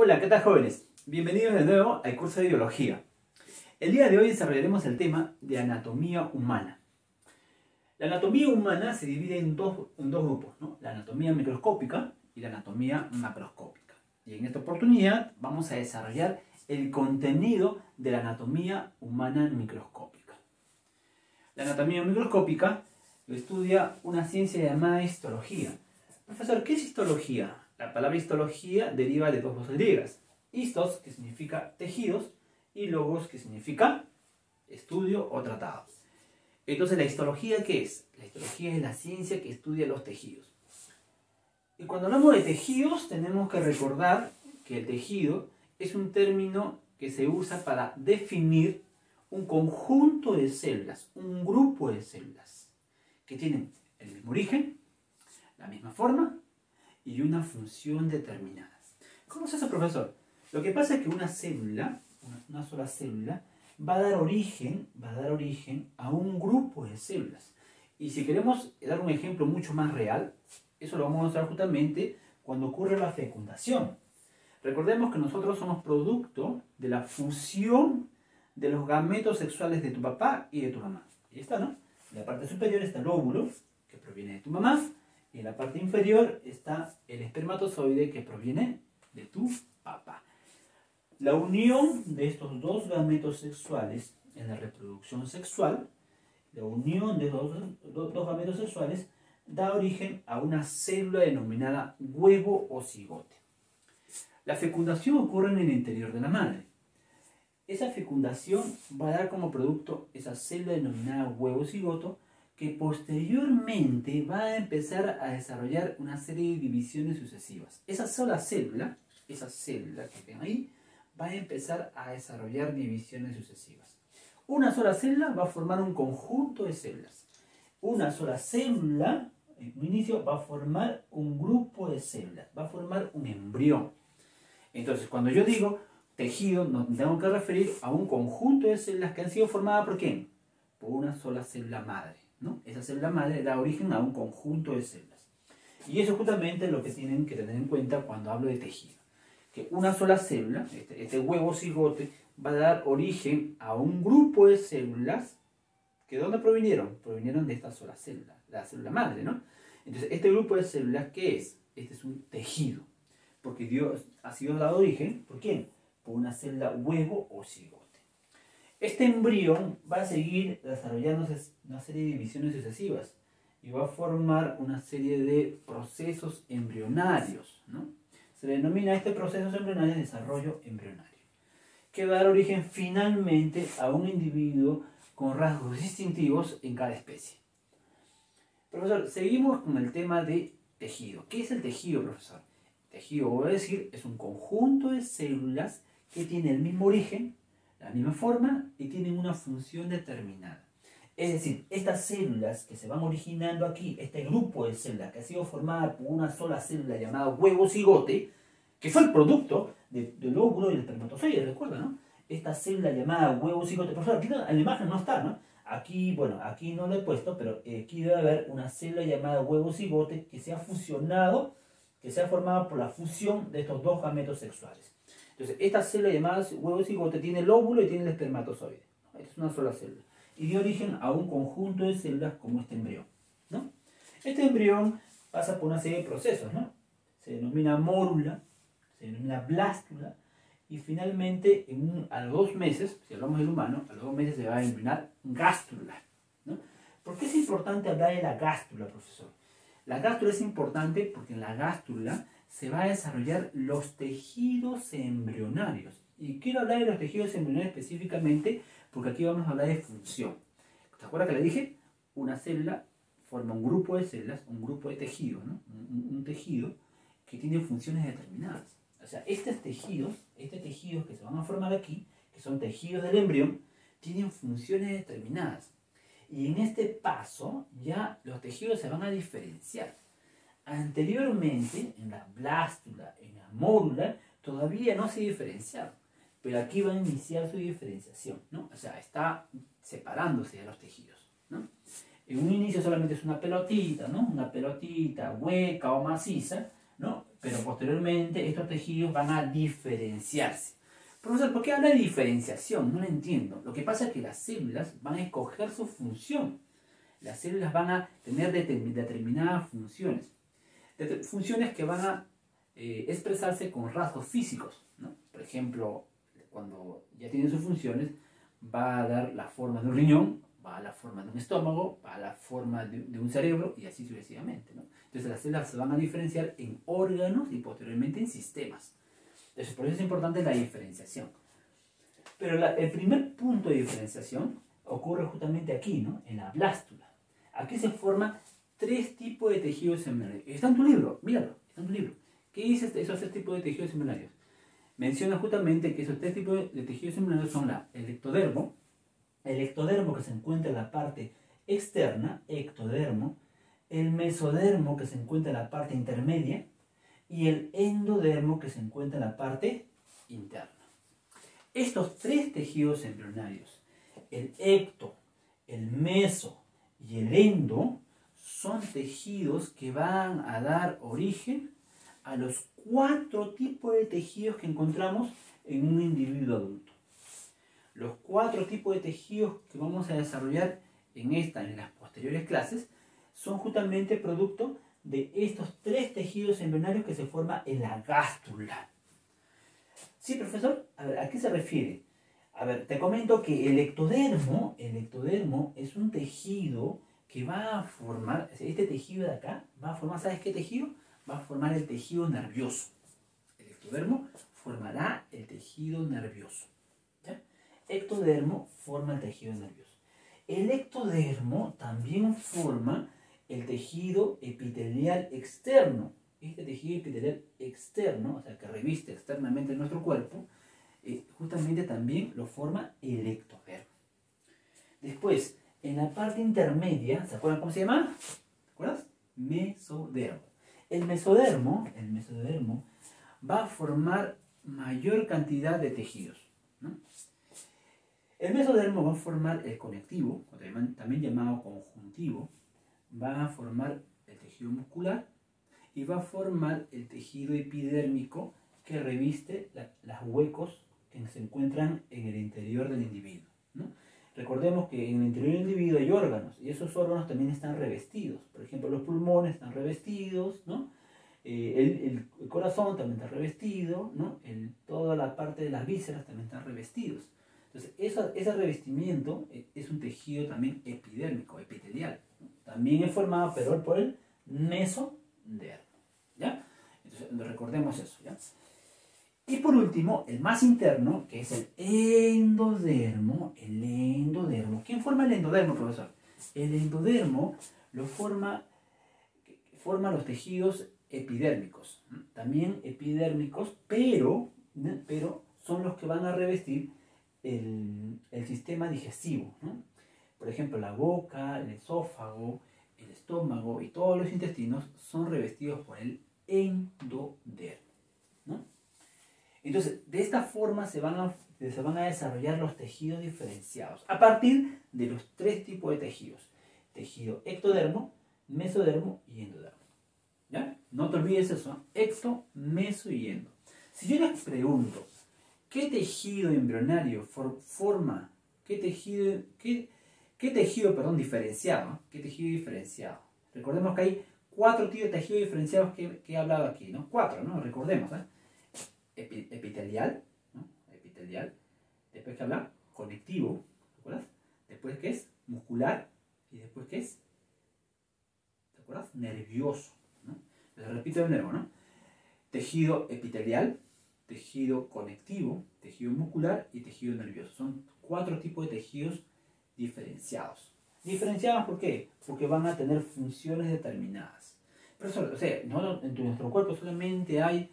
Hola, ¿qué tal, jóvenes? Bienvenidos de nuevo al curso de biología. El día de hoy desarrollaremos el tema de anatomía humana. La anatomía humana se divide en dos grupos, ¿no? La anatomía microscópica y la anatomía macroscópica. Y en esta oportunidad vamos a desarrollar el contenido de la anatomía humana microscópica. La anatomía microscópica lo estudia una ciencia llamada histología. Profesor, ¿qué es histología? La palabra histología deriva de dos voces griegas. Histos, que significa tejidos, y logos, que significa estudio o tratado. Entonces, ¿la histología qué es? La histología es la ciencia que estudia los tejidos. Y cuando hablamos de tejidos, tenemos que recordar que el tejido es un término que se usa para definir un conjunto de células, un grupo de células, que tienen el mismo origen, la misma forma y una función determinada. ¿Cómo es eso, profesor? Lo que pasa es que una célula, una sola célula, va a dar origen a un grupo de células. Y si queremos dar un ejemplo mucho más real, eso lo vamos a mostrar justamente cuando ocurre la fecundación. Recordemos que nosotros somos producto de la fusión de los gametos sexuales de tu papá y de tu mamá. Ahí está, ¿no? En la parte superior está el óvulo, que proviene de tu mamá, y en la parte inferior está el espermatozoide, que proviene de tu papá. La unión de estos dos gametos sexuales en la reproducción sexual, la unión de dos gametos sexuales da origen a una célula denominada huevo o cigote. La fecundación ocurre en el interior de la madre. Esa fecundación va a dar como producto esa célula denominada huevo o cigoto, que posteriormente va a empezar a desarrollar una serie de divisiones sucesivas. Esa sola célula, que ven ahí, va a empezar a desarrollar divisiones sucesivas. Una sola célula va a formar un conjunto de células. Una sola célula, en un inicio, va a formar un grupo de células, va a formar un embrión. Entonces, cuando yo digo tejido, nos tengo que referir a un conjunto de células que han sido formadas ¿por quién? Por una sola célula madre, ¿no? Esa célula madre da origen a un conjunto de células. Y eso es justamente lo que tienen que tener en cuenta cuando hablo de tejido. Que una sola célula, este huevo cigote, va a dar origen a un grupo de células que ¿de dónde provinieron? Provinieron de esta sola célula, la célula madre, ¿no? Entonces, este grupo de células, ¿qué es? Este es un tejido, porque Dios ha sido dado origen, ¿por quién? Por una célula huevo o cigote. Este embrión va a seguir desarrollándose una serie de divisiones sucesivas y va a formar una serie de procesos embrionarios, ¿no? Se denomina este proceso embrionario desarrollo embrionario, que va a dar origen finalmente a un individuo con rasgos distintivos en cada especie. Profesor, seguimos con el tema de tejido. ¿Qué es el tejido, profesor? El tejido, voy a decir, es un conjunto de células que tiene el mismo origen, la misma forma y tienen una función determinada. Es decir, estas células que se van originando aquí, este grupo de células que ha sido formada por una sola célula llamada huevo cigote, que fue el producto del óvulo y el espermatozoide, recuerda, ¿no? Esta célula llamada huevo cigote, por favor, aquí en la imagen no está, ¿no? Aquí, bueno, aquí no lo he puesto, pero aquí debe haber una célula llamada huevo cigote que se ha fusionado, que se ha formado por la fusión de estos dos gametos sexuales. Entonces, esta célula llamada huevo cigote tiene el óvulo y tiene el espermatozoide, ¿no? Esta es una sola célula. Y dio origen a un conjunto de células como este embrión, ¿no? Este embrión pasa por una serie de procesos, ¿no? Se denomina mórula, se denomina blástula, y finalmente a los 2 meses, si hablamos del humano, a los 2 meses se va a denominar gástrula, ¿no? ¿Por qué es importante hablar de la gástrula, profesor? La gástrula es importante porque en la gástrula se va a desarrollar los tejidos embrionarios. Y quiero hablar de los tejidos embrionarios específicamente porque aquí vamos a hablar de función. ¿Te acuerdas que le dije? Una célula forma un grupo de células, un grupo de tejidos, ¿no? Un tejido que tiene funciones determinadas. O sea, estos tejidos que se van a formar aquí, que son tejidos del embrión, tienen funciones determinadas. Y en este paso ya los tejidos se van a diferenciar. Anteriormente, en la blástula, en la mórula, todavía no se diferenciaron. Pero aquí va a iniciar su diferenciación, ¿no? O sea, está separándose de los tejidos, ¿no? En un inicio solamente es una pelotita, ¿no? Una pelotita hueca o maciza, ¿no? pero posteriormente estos tejidos van a diferenciarse. Profesor, ¿por qué habla de diferenciación? No lo entiendo. Lo que pasa es que las células van a escoger su función. Las células van a tener determinadas funciones. Funciones que van a expresarse con rasgos físicos, ¿no? Por ejemplo, cuando ya tienen sus funciones, va a dar la forma de un riñón, va a la forma de un estómago, va a la forma de un cerebro y así sucesivamente, ¿no? Entonces las células se van a diferenciar en órganos y posteriormente en sistemas. Entonces por eso es importante la diferenciación. Pero el primer punto de diferenciación ocurre justamente aquí, ¿no? En la blástula. Aquí se forman 3 tipos de tejidos embrionarios. Está en tu libro, míralo, está en tu libro. ¿Qué dice esos 3 tipos de tejidos embrionarios? Menciona justamente que esos 3 tipos de tejidos embrionarios son el ectodermo que se encuentra en la parte externa, ectodermo, el mesodermo que se encuentra en la parte intermedia y el endodermo que se encuentra en la parte interna. Estos 3 tejidos embrionarios, el ecto, el meso y el endo, son tejidos que van a dar origen a los 4 tipos de tejidos que encontramos en un individuo adulto. Los 4 tipos de tejidos que vamos a desarrollar en las posteriores clases son justamente producto de estos 3 tejidos embrionarios que se forman en la gástrula. Sí, profesor, a ver, ¿a qué se refiere? A ver, te comento que el ectodermo es un tejido que va a formar, este tejido de acá, va a formar, ¿sabes qué tejido? Va a formar el tejido nervioso. El ectodermo formará el tejido nervioso. ¿Ya? Ectodermo forma el tejido nervioso. El ectodermo también forma el tejido epitelial externo. Este tejido epitelial externo, o sea, que reviste externamente nuestro cuerpo, justamente también lo forma el ectodermo. Después, en la parte intermedia, ¿se acuerdan cómo se llama? ¿Te acuerdas? Mesodermo. El mesodermo va a formar mayor cantidad de tejidos, ¿no? El mesodermo va a formar el conectivo, también llamado conjuntivo, va a formar el tejido muscular y va a formar el tejido epidérmico que reviste los huecos que se encuentran en el interior del individuo, ¿no? Recordemos que en el interior del individuo hay órganos y esos órganos también están revestidos. Por ejemplo, los pulmones están revestidos, ¿no? El corazón también está revestido, ¿no? Toda la parte de las vísceras también están revestidos. Entonces, ese revestimiento es un tejido también epidérmico, epitelial, ¿no? También es formado por el mesodermo, ¿ya? Entonces, recordemos eso, ¿ya? Y por último, el más interno, que es el endodermo. ¿Quién forma el endodermo, profesor? El endodermo lo forma los tejidos epidérmicos, ¿no? También epidérmicos, pero son los que van a revestir el sistema digestivo, ¿no? Por ejemplo, la boca, el esófago, el estómago y todos los intestinos son revestidos por el endodermo, ¿no? Entonces, de esta forma se van a desarrollar los tejidos diferenciados a partir de los 3 tipos de tejidos: tejido ectodermo, mesodermo y endodermo. ¿Ya? No te olvides eso, ecto, meso y endo. Si yo les pregunto, ¿qué tejido embrionario forma? ¿Qué tejido diferenciado? ¿Qué tejido diferenciado? Recordemos que hay 4 tipos de tejidos diferenciados que he hablado aquí, ¿no? 4, ¿no? Recordemos, ¿eh? Epitelial, ¿no? Epitelial. Después que habla conectivo, ¿te acuerdas? Después que es muscular y después que es, ¿te acuerdas? Nervioso, ¿no? Les repito de nuevo, ¿no? Tejido epitelial, tejido conectivo, tejido muscular y tejido nervioso. Son 4 tipos de tejidos diferenciados. ¿Diferenciados por qué? Porque van a tener funciones determinadas. Profesor, o sea, ¿no? En nuestro cuerpo solamente hay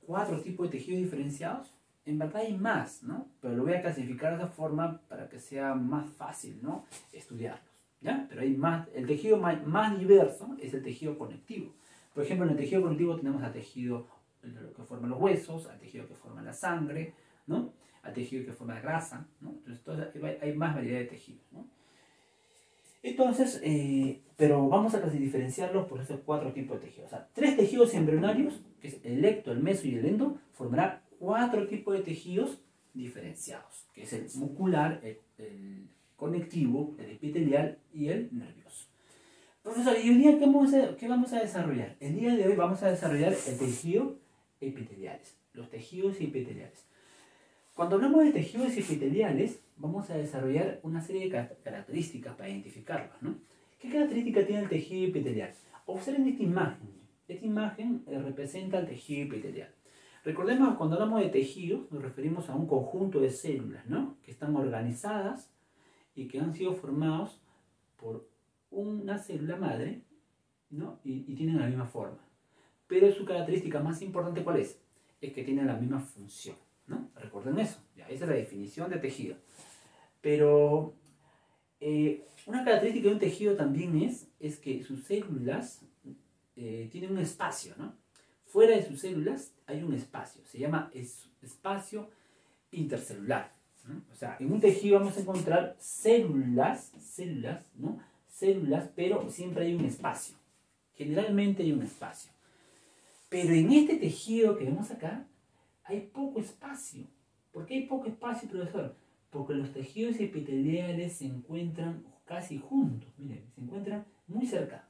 4 tipos de tejidos diferenciados. En verdad hay más, ¿no? Pero lo voy a clasificar de esa forma para que sea más fácil, ¿no? Estudiarlos, ¿ya? Pero hay más. El tejido más diverso es el tejido conectivo. Por ejemplo, en el tejido conectivo tenemos al tejido que forma los huesos, al tejido que forma la sangre, ¿no? Al tejido que forma la grasa, ¿no? Entonces hay más variedad de tejidos, ¿no? Entonces, pero vamos a casi diferenciarlos por esos 4 tipos de tejidos. O sea, 3 tejidos embrionarios, que es el ecto, el meso y el endo, formará 4 tipos de tejidos diferenciados, que es el muscular, el conectivo, el epitelial y el nervioso. Profesor, ¿y hoy día qué vamos a desarrollar? El día de hoy vamos a desarrollar el tejido epiteliales, los tejidos epiteliales. Cuando hablamos de tejidos epiteliales, vamos a desarrollar una serie de características para identificarlos, ¿no? ¿Qué característica tiene el tejido epitelial? Observen esta imagen. Esta imagen representa el tejido epitelial. Recordemos que cuando hablamos de tejidos nos referimos a un conjunto de células, ¿no? Que están organizadas y que han sido formados por una célula madre, ¿no? y tienen la misma forma. Pero su característica más importante, ¿cuál es? Es que tienen la misma función, ¿no? Recuerden eso, ya, esa es la definición de tejido. Pero una característica de un tejido también es que sus células tienen un espacio, ¿no? Fuera de sus células hay un espacio, se llama espacio intercelular, ¿no? O sea, en un tejido vamos a encontrar células, ¿no? Células, pero siempre hay un espacio. Generalmente hay un espacio. Pero en este tejido que vemos acá, hay poco espacio. ¿Por qué hay poco espacio, profesor? Porque los tejidos epiteliales se encuentran casi juntos. Miren, se encuentran muy cerca.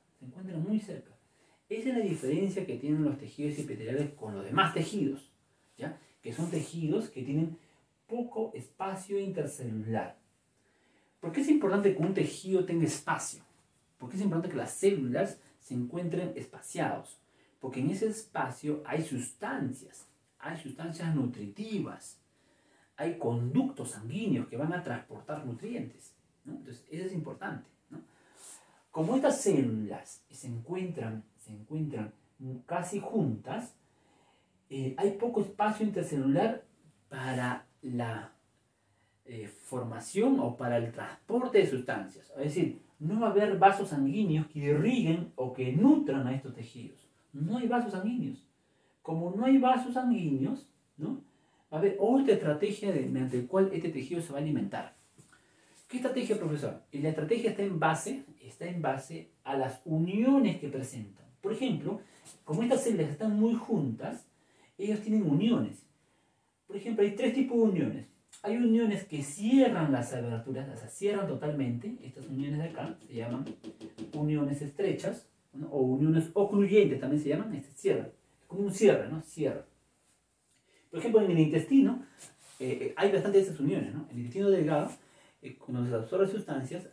Esa es la diferencia que tienen los tejidos epiteliales con los demás tejidos, ¿ya? Que son tejidos que tienen poco espacio intercelular. ¿Por qué es importante que un tejido tenga espacio? ¿Por qué es importante que las células se encuentren espaciados? Porque en ese espacio hay sustancias nutritivas, hay conductos sanguíneos que van a transportar nutrientes, ¿no? Entonces, eso es importante, ¿no? Como estas células se encuentran casi juntas, hay poco espacio intercelular para la formación o para el transporte de sustancias. Es decir, no va a haber vasos sanguíneos que irriguen o que nutran a estos tejidos. No hay vasos sanguíneos. Como no hay vasos sanguíneos, ¿no? Va a haber otra estrategia mediante la cual este tejido se va a alimentar. ¿Qué estrategia, profesor? Y la estrategia está en base a las uniones que presentan. Por ejemplo, como estas células están muy juntas, ellos tienen uniones. Por ejemplo, hay 3 tipos de uniones. Hay uniones que cierran las aberturas, o sea, cierran totalmente. Estas uniones de acá se llaman uniones estrechas, ¿no? O uniones ocluyentes también se llaman. Cierran. Es como un cierre, ¿no? Cierra. Por ejemplo, en el intestino hay bastantes de esas uniones, ¿no? En el intestino delgado, cuando se absorben sustancias,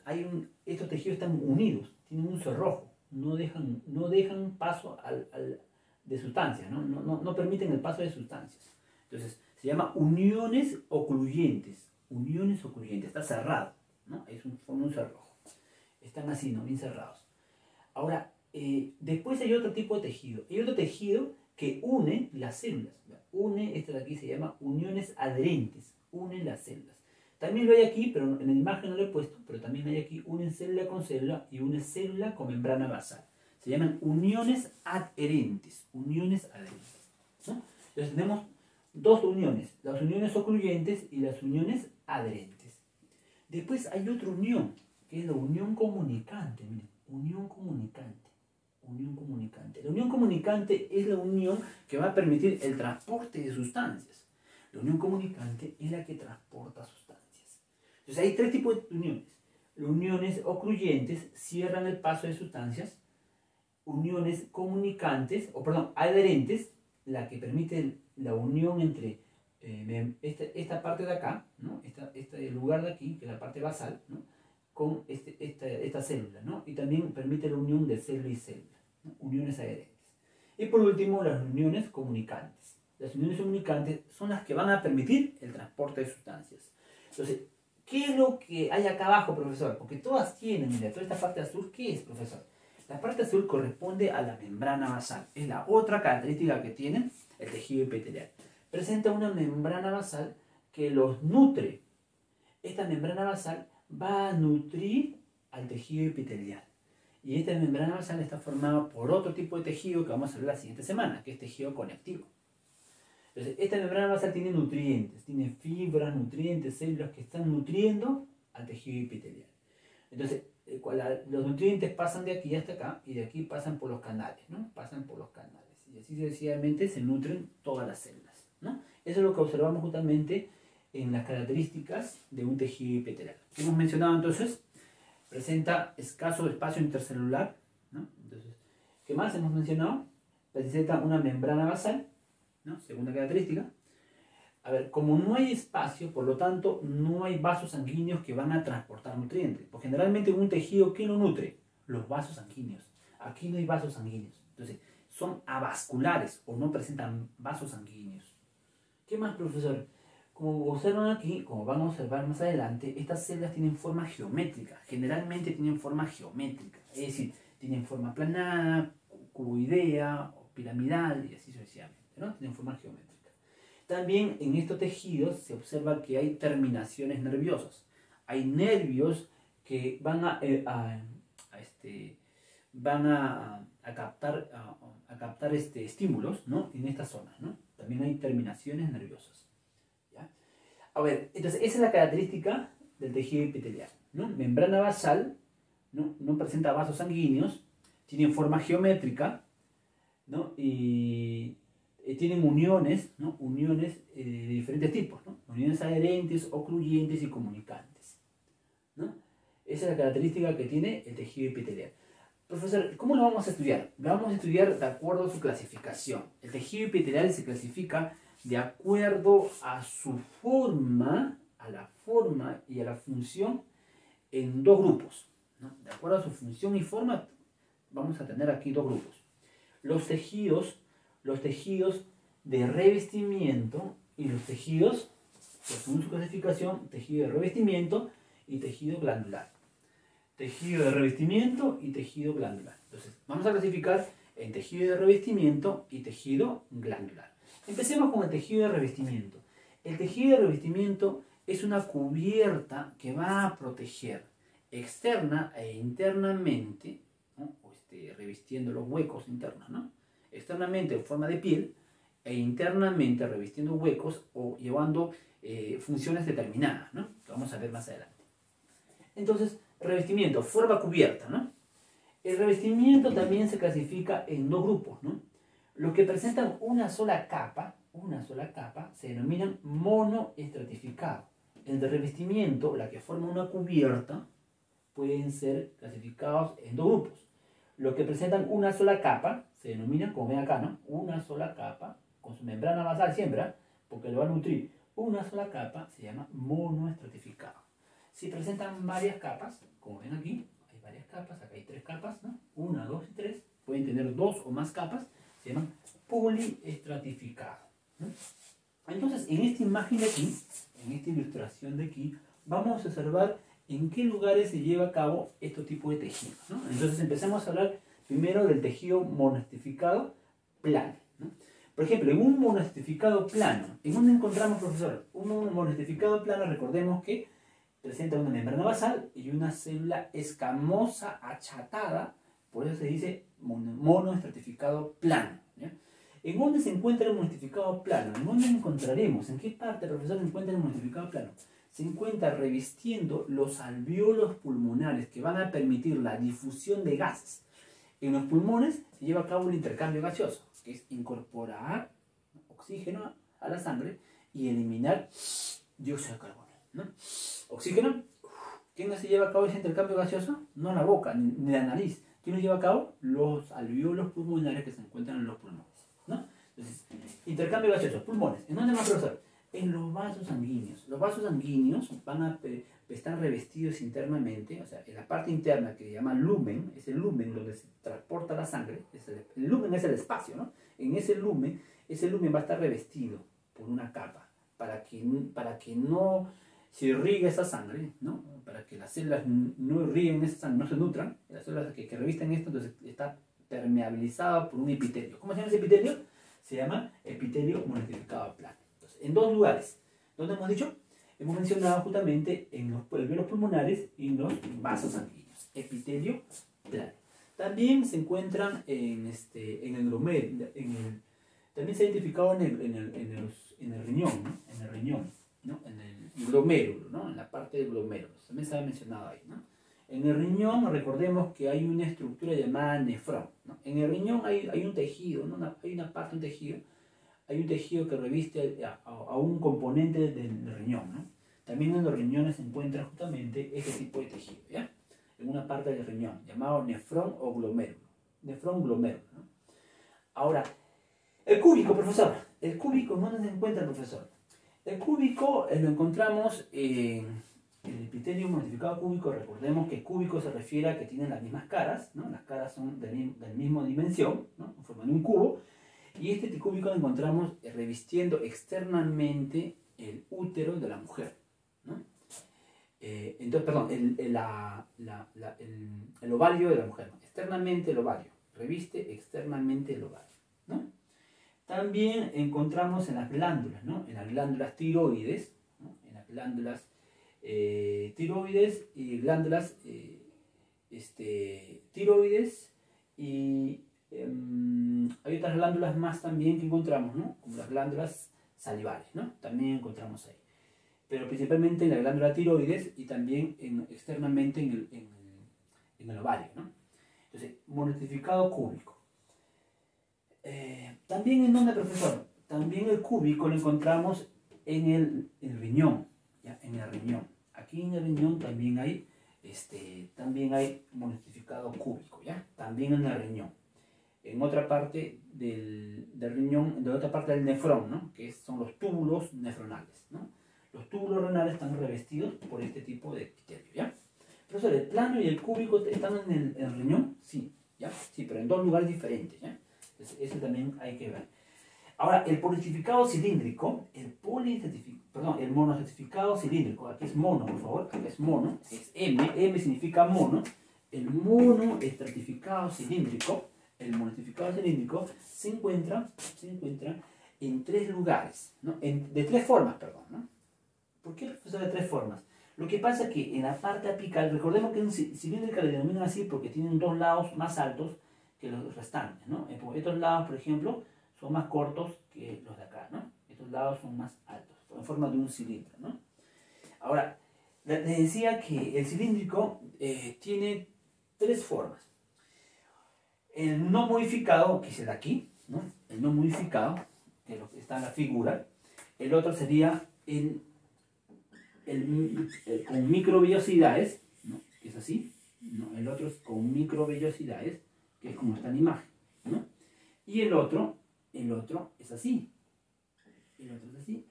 estos tejidos están unidos, tienen un cerrojo, no dejan paso de sustancias, ¿no? No permiten el paso de sustancias. Entonces, se llama uniones ocluyentes. Uniones ocluyentes, está cerrado, ¿no? Forma un cerrojo. Están así, ¿no? Bien cerrados. Ahora, después hay otro tipo de tejido. Hay otro tejido que une las células. Esta de aquí se llama uniones adherentes. Unen las células. También lo hay aquí, pero en la imagen no lo he puesto, pero también hay aquí una célula con célula y una célula con membrana basal. Se llaman uniones adherentes. Uniones adherentes, ¿no? Entonces tenemos 2 uniones, las uniones ocluyentes y las uniones adherentes. Después hay otra unión, que es la unión comunicante. Miren, unión comunicante. La unión comunicante es la unión que va a permitir el transporte de sustancias. La unión comunicante es la que transporta sustancias. Entonces hay 3 tipos de uniones. Las uniones ocluyentes cierran el paso de sustancias. Uniones comunicantes, adherentes, la que permite la unión entre esta parte de acá, ¿no? Este lugar de aquí, que es la parte basal, ¿no? Con esta célula, ¿no? Y también permite la unión de célula y célula, ¿no? Uniones adherentes. Y por último, las uniones comunicantes. Las uniones comunicantes son las que van a permitir el transporte de sustancias. Entonces, ¿qué es lo que hay acá abajo, profesor? Porque todas tienen, mira, toda esta parte azul, ¿qué es, profesor? La parte azul corresponde a la membrana basal. Es la otra característica que tiene el tejido epitelial. Presenta una membrana basal que los nutre. Esta membrana basal va a nutrir al tejido epitelial. Y esta membrana basal está formada por otro tipo de tejido que vamos a ver la siguiente semana, que es tejido conectivo. Entonces, esta membrana basal tiene nutrientes, tiene fibras, nutrientes, células que están nutriendo al tejido epitelial. Entonces, los nutrientes pasan de aquí hasta acá y de aquí pasan por los canales, ¿no? Pasan por los canales. Y así sucesivamente se nutren todas las células, ¿no? Eso es lo que observamos justamente en las características de un tejido epitelial. Hemos mencionado entonces, presenta escaso espacio intercelular, ¿no? Entonces, ¿qué más hemos mencionado? Presenta una membrana basal, ¿no? Segunda característica. A ver, como no hay espacio, por lo tanto, no hay vasos sanguíneos que van a transportar nutrientes. Porque generalmente en un tejido, ¿qué lo nutre? Los vasos sanguíneos. Aquí no hay vasos sanguíneos. Entonces, son avasculares o no presentan vasos sanguíneos. ¿Qué más, profesor? Como observan aquí, como van a observar más adelante, estas células tienen forma geométrica. Generalmente tienen forma geométrica. Es decir, tienen forma planada, cuboidea, o piramidal y así sucesivamente, ¿no? Tienen forma geométrica. También en estos tejidos se observa que hay terminaciones nerviosas. Hay nervios que van a captar estímulos, ¿no? En estas zonas, ¿no? También hay terminaciones nerviosas. ¿Ya? A ver, entonces esa es la característica del tejido epitelial, ¿no? Membrana basal, ¿no? No presenta vasos sanguíneos, tiene forma geométrica, ¿no? Y tienen uniones, ¿no? Uniones de diferentes tipos, ¿no? Uniones adherentes, ocluyentes y comunicantes, ¿no? Esa es la característica que tiene el tejido epitelial. Profesor, ¿cómo lo vamos a estudiar? Lo vamos a estudiar de acuerdo a su clasificación. El tejido epitelial se clasifica de acuerdo a su forma, a la forma y a la función en dos grupos, ¿no? De acuerdo a su función y forma, vamos a tener aquí dos grupos. Los tejidos de revestimiento y los tejidos, según su clasificación, tejido de revestimiento y tejido glandular. Tejido de revestimiento y tejido glandular. Entonces, vamos a clasificar en tejido de revestimiento y tejido glandular. Empecemos con el tejido de revestimiento. El tejido de revestimiento es una cubierta que va a proteger externa e internamente, ¿no? Revistiendo los huecos internos, ¿no? Externamente en forma de piel e internamente revistiendo huecos o llevando funciones determinadas, ¿no? Lo vamos a ver más adelante. Entonces, revestimiento, forma cubierta, ¿no? El revestimiento también se clasifica en dos grupos, ¿no? Los que presentan una sola capa, se denominan monoestratificado. El de revestimiento, la que forma una cubierta, pueden ser clasificados en dos grupos. Los que presentan una sola capa se denominan, como ven acá, ¿no? Una sola capa, con su membrana basal siempre, ¿eh? Porque lo va a nutrir. Una sola capa se llama monoestratificado. Si presentan varias capas, como ven aquí, hay varias capas, acá hay tres capas, ¿no? Una, dos y tres, pueden tener dos o más capas, se llaman poliestratificado, ¿no? Entonces, en esta imagen de aquí, en esta ilustración de aquí, vamos a observar en qué lugares se lleva a cabo este tipo de tejido, ¿no? Entonces empezamos a hablar primero del tejido monoestratificado plano, ¿no? Por ejemplo, en un monoestratificado plano, ¿en dónde encontramos, profesor? Un monoestratificado plano, recordemos que presenta una membrana basal y una célula escamosa achatada, por eso se dice monoestratificado plano, ¿ya? ¿En dónde se encuentra el monoestratificado plano? ¿En dónde lo encontraremos? ¿En qué parte, profesor, se encuentra el monoestratificado plano? Se encuentra revistiendo los alvéolos pulmonares que van a permitir la difusión de gases. En los pulmones se lleva a cabo el intercambio gaseoso, que es incorporar oxígeno a la sangre y eliminar dióxido de carbono, ¿no? Oxígeno, ¿quién no se lleva a cabo ese intercambio gaseoso? No la boca ni la nariz. ¿Quién lo lleva a cabo? Los alvéolos pulmonares que se encuentran en los pulmones, ¿no? Entonces, intercambio gaseoso, pulmones. ¿En dónde más, profesor? En los vasos sanguíneos. Los vasos sanguíneos están revestidos internamente, o sea, en la parte interna que se llama lumen, es el lumen donde se transporta la sangre, el lumen es el espacio, ¿no? En ese lumen va a estar revestido por una capa para que no se irrigue esa sangre, ¿no? Para que las células no irriguen esa sangre, no se nutran, las células que revisten esto, entonces está permeabilizada por un epitelio. ¿Cómo se llama ese epitelio? Se llama epitelio monoestratificado plano. Entonces, en dos lugares. ¿Dónde hemos dicho? Hemos mencionado justamente en los alvéolos pulmonares y en los vasos sanguíneos. Epitelio plano. También se encuentran en el glomérulo, también se ha identificado en el riñón, ¿no? En el riñón, ¿no? En el glomérulo, ¿no? En la parte del glomérulo. También se ha mencionado ahí, ¿no? En el riñón, recordemos que hay una estructura llamada nefrón, ¿no? En el riñón hay un tejido, ¿no? Hay una parte, hay un tejido que reviste a un componente del riñón, ¿no? También en los riñones se encuentra justamente este tipo de tejido, ¿ya? En una parte del riñón, llamado nefrón o glomérulo. Nefrón glomérulo, ¿no? Ahora, el cúbico, profesor. El cúbico, ¿dónde se encuentra, profesor? El cúbico lo encontramos en el epitelio modificado cúbico. Recordemos que cúbico se refiere a que tienen las mismas caras, ¿no? Las caras son de la misma dimensión, ¿no? Forman un cubo. Y este cúbico lo encontramos revistiendo externamente el útero de la mujer, ¿no? Entonces, perdón, el ovario de la mujer, ¿no? Externamente el ovario, reviste externamente el ovario, ¿no? También encontramos en las glándulas, ¿no? En las glándulas tiroides, ¿no? En las glándulas tiroides y glándulas tiroides y hay otras glándulas más también que encontramos, ¿no? Como las glándulas salivales, ¿no? También encontramos ahí. Pero principalmente en la glándula tiroides y también externamente en el ovario, ¿no? Entonces, monotificado cúbico. También en donde, profesor, también el cúbico lo encontramos en el riñón, ¿ya? En el riñón. Aquí en el riñón también hay monotificado cúbico, ¿ya? También en el riñón. En otra parte del riñón, de otra parte del nefrón, ¿no? Que son los túbulos nefronales, ¿no? Los túbulos renales están revestidos por este tipo de epitelio, ¿ya? Profesor, ¿el plano y el cúbico están en el riñón? Sí, ¿ya? Sí, pero en dos lugares diferentes, ¿ya? Entonces, eso también hay que ver. Ahora, el policertificado cilíndrico, el monocertificado cilíndrico, aquí es mono, por favor, aquí es mono, es M significa mono. El monoestratificado cilíndrico, el monocertificado cilíndrico, se encuentra en tres lugares, ¿no? De tres formas, perdón, ¿no? ¿Por qué, profesor, de tres formas? Lo que pasa es que en la parte apical, recordemos que en cilíndrica le denominan así porque tienen dos lados más altos que los restantes, ¿no? Estos lados, por ejemplo, son más cortos que los de acá, ¿no? Estos lados son más altos, en forma de un cilindro, ¿no? Ahora, les decía que el cilíndrico tiene tres formas. El no modificado, que es el de aquí, ¿no? El no modificado, que es lo que está en la figura. El otro sería con microvellosidades, ¿no? Que es así, ¿no? El otro es con microvellosidades, que es como está en la imagen, ¿no? Y el otro es así. El otro es así.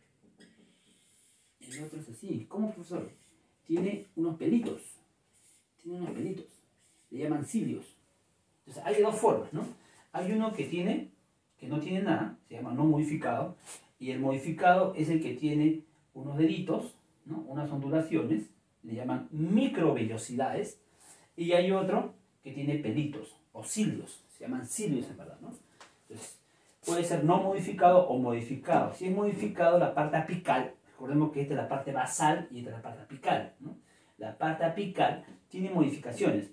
El otro es así. ¿Cómo, profesor? Tiene unos pelitos. Le llaman cilios. Entonces hay dos formas, ¿no? Hay uno que no tiene nada, se llama no modificado. Y el modificado es el que tiene unos deditos, ¿no? Unas ondulaciones, le llaman microvellosidades. Y hay otro que tiene pelitos o cilios, se llaman cilios en verdad, ¿no? Entonces, puede ser no modificado o modificado. Si es modificado, la parte apical, recordemos que esta es la parte basal y esta es la parte apical, ¿no? La parte apical tiene modificaciones.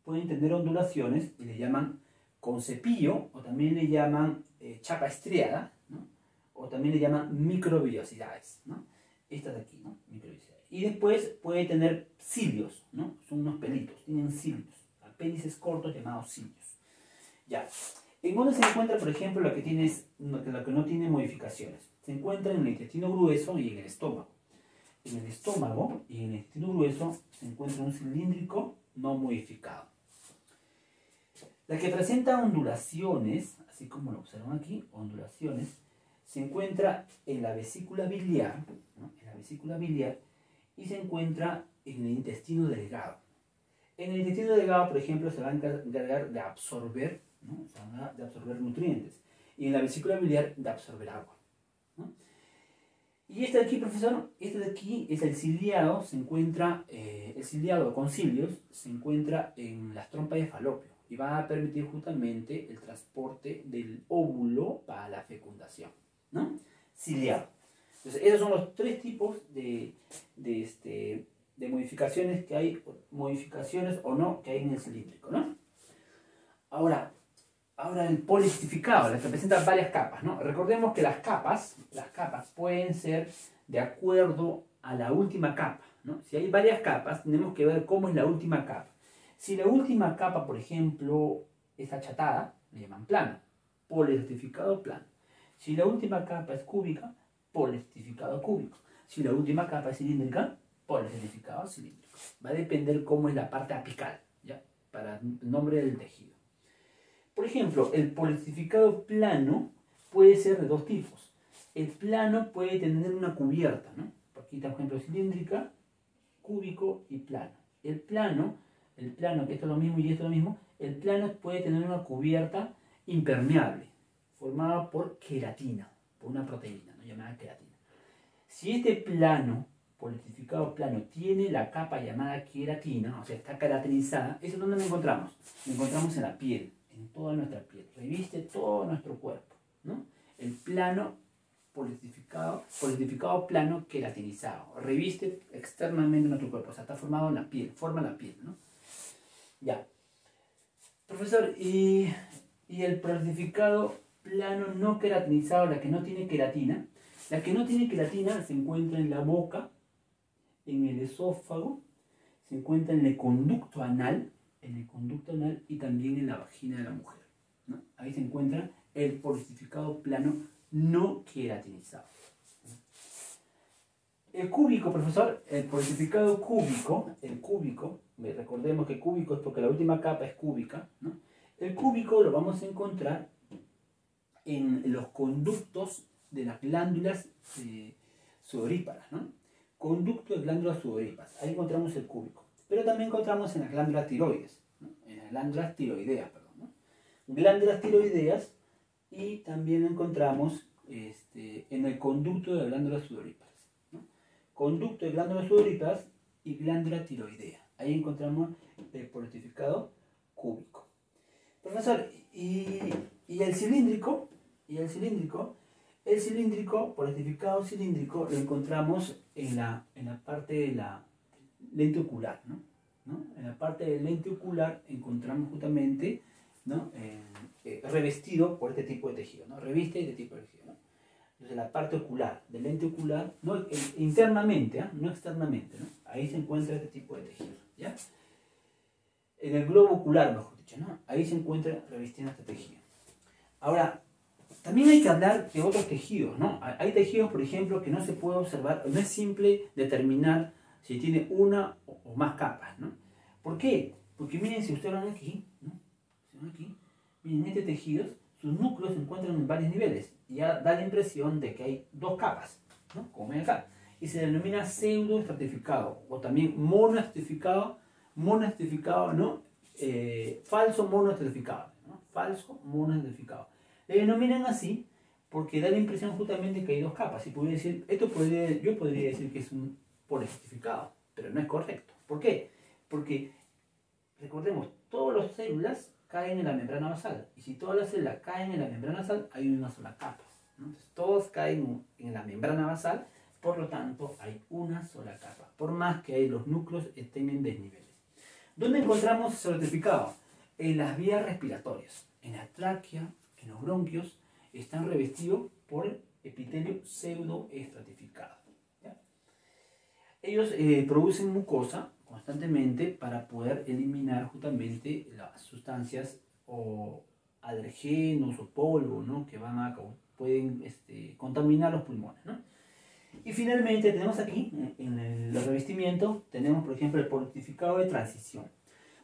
Pueden tener ondulaciones y le llaman concepillo o también le llaman chapa estriada, ¿no? O también le llaman microvellosidades, ¿no? Esta de aquí, ¿no? Microvellosidades. Y después puede tener cilios, ¿no? Son unos pelitos, tienen cilios, apéndices cortos llamados cilios. Ya. ¿En dónde se encuentra, por ejemplo, lo que no tiene modificaciones? Se encuentra en el intestino grueso y en el estómago. En el estómago y en el intestino grueso se encuentra un cilíndrico no modificado. La que presenta ondulaciones, así como lo observan aquí, ondulaciones, se encuentra en la vesícula biliar, ¿no? En la vesícula biliar, y se encuentra en el intestino delgado. En el intestino delgado, por ejemplo, se va a encargar de absorber, ¿no? De absorber nutrientes. Y en la vesícula biliar, de absorber agua, ¿no? Y este de aquí, profesor, este de aquí es el ciliado, se encuentra, el ciliado con cilios, se encuentra en las trompas de falopio y va a permitir justamente el transporte del óvulo para la fecundación, ¿no? Ciliado. Entonces, esos son los tres tipos de modificaciones que hay, modificaciones o no que hay en el cilíndrico, ¿no? Ahora el policertificado, el que presenta varias capas, ¿no? Recordemos que las capas pueden ser de acuerdo a la última capa, ¿no? Si hay varias capas, tenemos que ver cómo es la última capa. Si la última capa, por ejemplo, es achatada, le llaman plano, poliestratificado plano. Si la última capa es cúbica, poliestratificado cúbico. Si la última capa es cilíndrica, poliestratificado cilíndrico. Va a depender cómo es la parte apical, ¿ya? Para el nombre del tejido. Por ejemplo, el poliestratificado plano puede ser de dos tipos. El plano puede tener una cubierta, ¿no? Aquí está, por ejemplo, cilíndrica, cúbico y plano. El plano, que esto es lo mismo y esto es lo mismo, el plano puede tener una cubierta impermeable, formada por queratina, por una proteína, ¿no? Llamada queratina. Si este plano, poliestratificado plano, tiene la capa llamada queratina, o sea, está queratinizada, ¿eso dónde lo encontramos? Lo encontramos en la piel, en toda nuestra piel, reviste todo nuestro cuerpo, ¿no? El plano poliestratificado plano queratinizado, reviste externamente nuestro cuerpo, o sea, está formado en la piel, forma la piel, ¿no? Ya. Profesor, ¿y el poliestratificado plano no queratinizado, la que no tiene queratina? La que no tiene queratina se encuentra en la boca, en el esófago, se encuentra en el conducto anal y también en la vagina de la mujer, ¿no? Ahí se encuentra el poliestratificado plano no queratinizado. El cúbico, profesor, el poliestratificado cúbico, recordemos que cúbico es porque la última capa es cúbica, ¿no? El cúbico lo vamos a encontrar en los conductos de las glándulas sudoríparas, ¿no? Conducto de glándulas sudoríparas, ahí encontramos el cúbico. Pero también encontramos en las glándulas tiroides, ¿no? En las glándulas tiroideas, perdón, ¿no? Glándulas tiroideas, y también lo encontramos en el conducto de las glándulas sudoríparas, ¿no? Conducto de glándulas sudoríparas y glándula tiroidea. Ahí encontramos el poliestratificado cúbico. Profesor, ¿y el cilíndrico? El cilíndrico, poliestratificado cilíndrico, lo encontramos en la parte de la lente ocular, ¿no? En la parte del lente ocular encontramos justamente, ¿no? Revestido por este tipo de tejido, ¿no? Reviste este tipo de tejido, ¿no? Entonces la parte ocular, del lente ocular, no, internamente, ¿eh? No externamente, ¿no? Ahí se encuentra este tipo de tejido, ¿ya? En el globo ocular, mejor dicho, ¿no? Ahí se encuentra revestiendo este tejido. Ahora, también hay que hablar de otros tejidos, ¿no? Hay tejidos, por ejemplo, que no se puede observar, no es simple determinar si tiene una o más capas, ¿no? ¿Por qué? Porque miren, si ustedes ven aquí, ¿no? Miren, este tejido, sus núcleos se encuentran en varios niveles. Y ya da la impresión de que hay dos capas, ¿no? Como ven acá. Y se denomina pseudoestratificado, o también monoestratificado, ¿no? Falso monoestratificado, ¿no? Falso monoestratificado. Le denominan así porque da la impresión justamente que hay dos capas. Y yo podría decir que es un poliestratificado, pero no es correcto. ¿Por qué? Porque, recordemos, todas las células caen en la membrana basal. Y si todas las células caen en la membrana basal, hay una sola capa, ¿no? Entonces, todos caen en la membrana basal, por lo tanto, hay una sola capa. Por más que los núcleos estén en desniveles. ¿Dónde encontramos ese estratificado? En las vías respiratorias. En la tráquea, en los bronquios, están revestidos por epitelio pseudoestratificado. Ellos producen mucosa constantemente para poder eliminar justamente las sustancias o alergenos o polvo, ¿no? Que pueden contaminar los pulmones, ¿no? Y finalmente tenemos aquí, en el revestimiento, tenemos por ejemplo el poliestratificado de transición.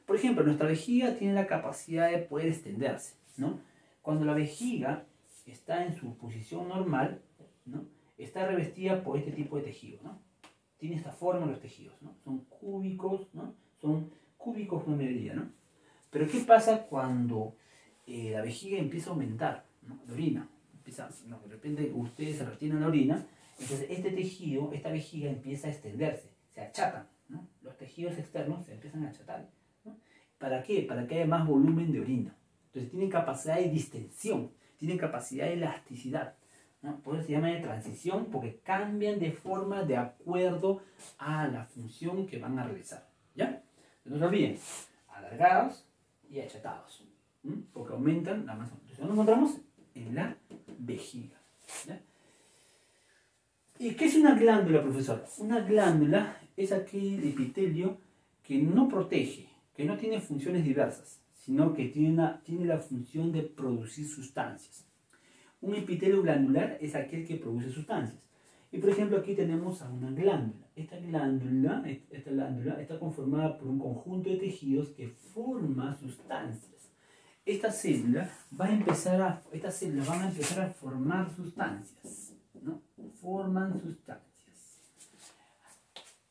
Por ejemplo, nuestra vejiga tiene la capacidad de poder extenderse, ¿no? Cuando la vejiga está en su posición normal, ¿no? Está revestida por este tipo de tejido, ¿no? Tiene esta forma los tejidos, ¿no? Son cúbicos, ¿no? Son cúbicos con medida, ¿no? Pero ¿qué pasa cuando la vejiga empieza a aumentar, ¿no? La orina, de repente ustedes se retienen la orina, entonces este tejido, esta vejiga empieza a extenderse, se achatan, ¿no? Los tejidos externos se empiezan a achatar, ¿no? ¿Para qué? Para que haya más volumen de orina. Entonces tienen capacidad de distensión, tienen capacidad de elasticidad, ¿no? Por eso se llama de transición, porque cambian de forma de acuerdo a la función que van a realizar, ¿ya? No se olviden, alargados y achatados, ¿sí? Porque aumentan la masa. Entonces nos encontramos en la vejiga, ¿ya? ¿Y qué es una glándula, profesor? Una glándula es aquel epitelio que no protege, que no tiene funciones diversas, sino que tiene la función de producir sustancias. Un epitelio glandular es aquel que produce sustancias. Y por ejemplo aquí tenemos a una glándula. Esta glándula está conformada por un conjunto de tejidos que forma sustancias. Estas células van a empezar a formar sustancias, ¿no? Forman sustancias.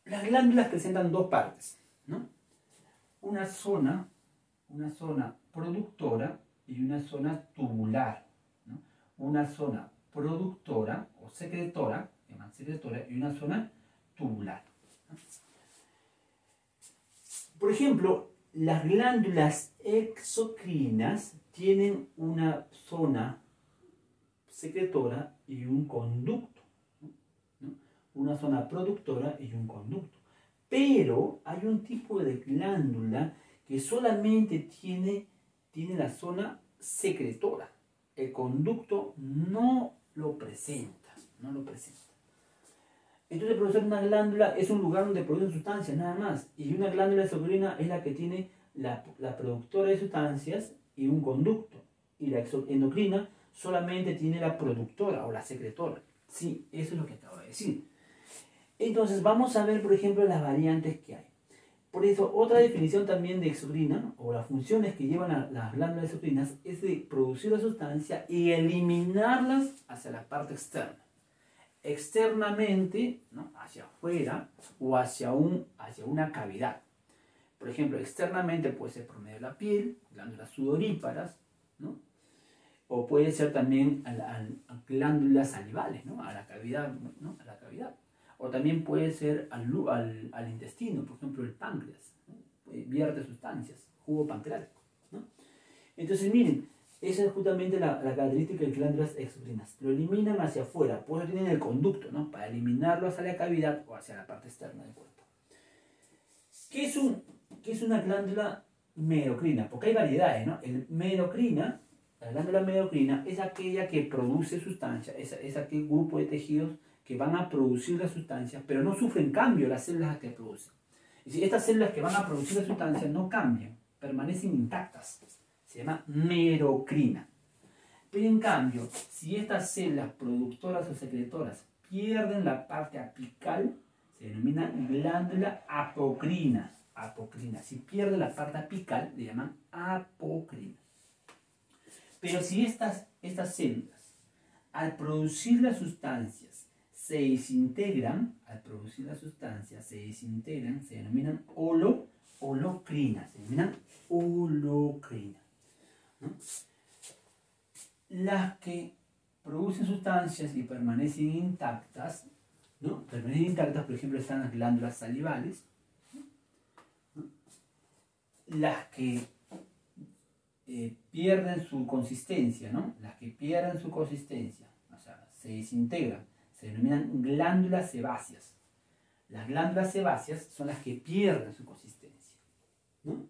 Las glándulas presentan dos partes, ¿no? Una zona productora y una zona tubular, ¿no? Una zona productora o secretora, y una zona tubular, ¿no? Por ejemplo, las glándulas exocrinas tienen una zona secretora y un conducto, ¿no? Una zona productora y un conducto. Pero hay un tipo de glándula que solamente tiene la zona secretora. El conducto no lo presenta, Entonces, profesor, una glándula es un lugar donde producen sustancias, nada más. Y una glándula exocrina es la que tiene la productora de sustancias y un conducto. Y la endocrina solamente tiene la productora o la secretora. Sí, eso es lo que acabo de decir. Entonces, vamos a ver, por ejemplo, las variantes que hay. Por eso, otra definición también de exocrina, o las funciones que llevan a las glándulas exocrinas, es de producir la sustancia y eliminarlas hacia la parte externa. Externamente, ¿no? Hacia afuera o hacia una cavidad. Por ejemplo, externamente puede ser por medio de la piel, glándulas sudoríparas, ¿no? O puede ser también a glándulas salivales, ¿no? A la cavidad, ¿no? A la cavidad. O también puede ser al intestino, por ejemplo, el páncreas, ¿no? Vierte sustancias, jugo pancreático, ¿no? Entonces, miren, esa es justamente la característica de glándulas exocrinas. Lo eliminan hacia afuera, por eso tienen el conducto, ¿no? Para eliminarlo hacia la cavidad o hacia la parte externa del cuerpo. ¿Qué es una glándula merocrina? Porque hay variedades, ¿no? La glándula merocrina es aquella que produce sustancias, es aquel grupo de tejidos que van a producir las sustancias, pero no sufren cambio las células que producen. Es decir, estas células que van a producir las sustancias no cambian, permanecen intactas. Se llama merocrina. Pero en cambio, si estas células productoras o secretoras pierden la parte apical, se denomina glándula apocrina. Si pierde la parte apical, le llaman apocrina. Pero si estas células, al producir las sustancias, se desintegran, se denominan holocrina. ¿No? Las que producen sustancias y permanecen intactas, ¿no? Por ejemplo, están las glándulas salivales, ¿no? Las que pierden su consistencia, ¿no? O sea, se desintegran, se denominan glándulas sebáceas. Las glándulas sebáceas son las que pierden su consistencia, ¿no?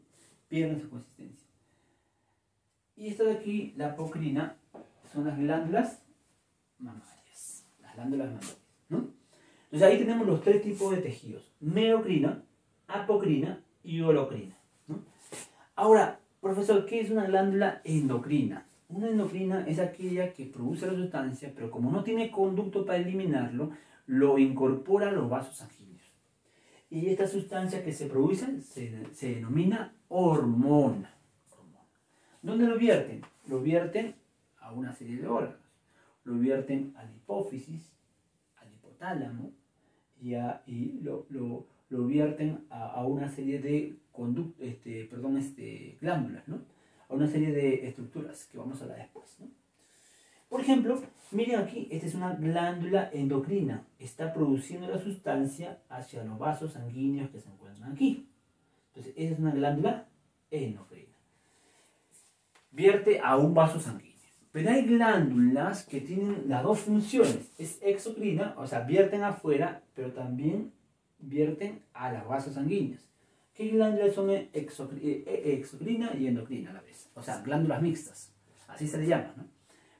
Y esta de aquí, la apocrina, son las glándulas mamarias. ¿No? Entonces ahí tenemos los tres tipos de tejidos: merocrina, apocrina y holocrina, ¿no? Ahora, profesor, ¿qué es una glándula endocrina? Una endocrina es aquella que produce la sustancia, pero como no tiene conducto para eliminarlo, lo incorpora a los vasos sanguíneos. Y esta sustancia que se produce se denomina hormona. ¿Dónde lo vierten? Lo vierten a una serie de órganos. Lo vierten a la hipófisis, al hipotálamo, y lo vierten a una serie de glándulas, ¿no? A una serie de estructuras que vamos a hablar después, ¿no? Por ejemplo, miren aquí, esta es una glándula endocrina. Está produciendo la sustancia hacia los vasos sanguíneos que se encuentran aquí. Entonces, esa es una glándula endocrina. Vierte a un vaso sanguíneo. Pero hay glándulas que tienen las dos funciones. Es exocrina, o sea, vierten afuera, pero también vierten a los vasos sanguíneos. ¿Qué glándulas son exocrina y endocrina a la vez? O sea, glándulas mixtas. Así se le llama, ¿no?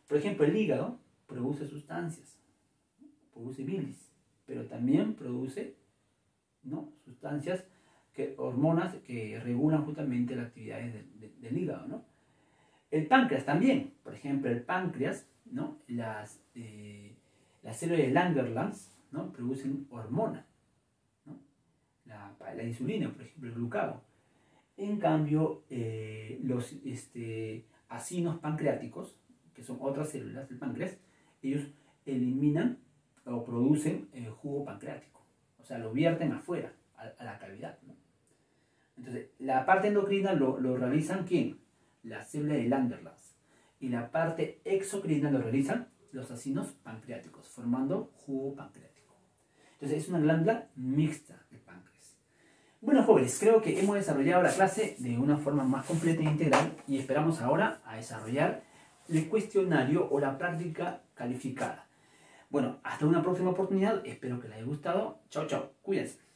Por ejemplo, el hígado produce sustancias, produce bilis. pero también produce, ¿no?, sustancias, hormonas que regulan justamente las actividades del hígado, ¿no? El páncreas también, por ejemplo, el páncreas, ¿no?, las células de Langerhans, ¿no?, producen hormonas, ¿no?, la insulina, por ejemplo, el glucagón. En cambio, los acinos pancreáticos, que son otras células del páncreas, ellos eliminan o producen jugo pancreático, o sea, lo vierten afuera, a la cavidad, ¿no? Entonces, la parte endocrina lo realizan ¿quién? La célula de Langerhans. Y la parte exocrina lo realizan los acinos pancreáticos, formando jugo pancreático. Entonces, es una glándula mixta del páncreas. Bueno, jóvenes, creo que hemos desarrollado la clase de una forma más completa e integral y esperamos ahora a desarrollar el cuestionario o la práctica calificada. Bueno, hasta una próxima oportunidad. Espero que les haya gustado. Chao, chao. Cuídense.